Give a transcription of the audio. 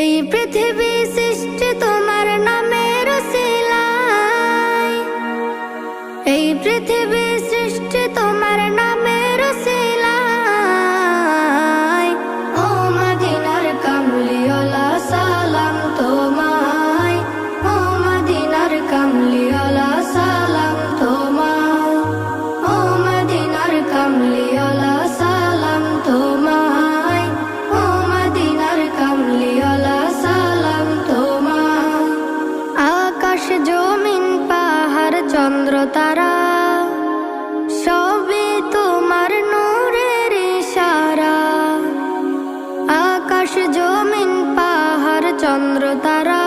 এই পৃথিবী সৃষ্টি তোমার নামের উসিলায়, এই পৃথিবী সৃষ্টি তোমার নামের উসিলায়। ও মদিনার কামলিওয়ালা সালাম তোমায়, ও মদিনার কামলিওয়ালা সালাম তোমায়, ও মদিনার কামলিওয়ালা সালাম তোমায়, ও মদিনার কামলিওয়ালা সালাম তোমায়। আকাশ জমিন পাহাড় চন্দ্র তারা সবই তোমার নূরের ইশারা। আকাশ জমিন পাহাড় চন্দ্র তারা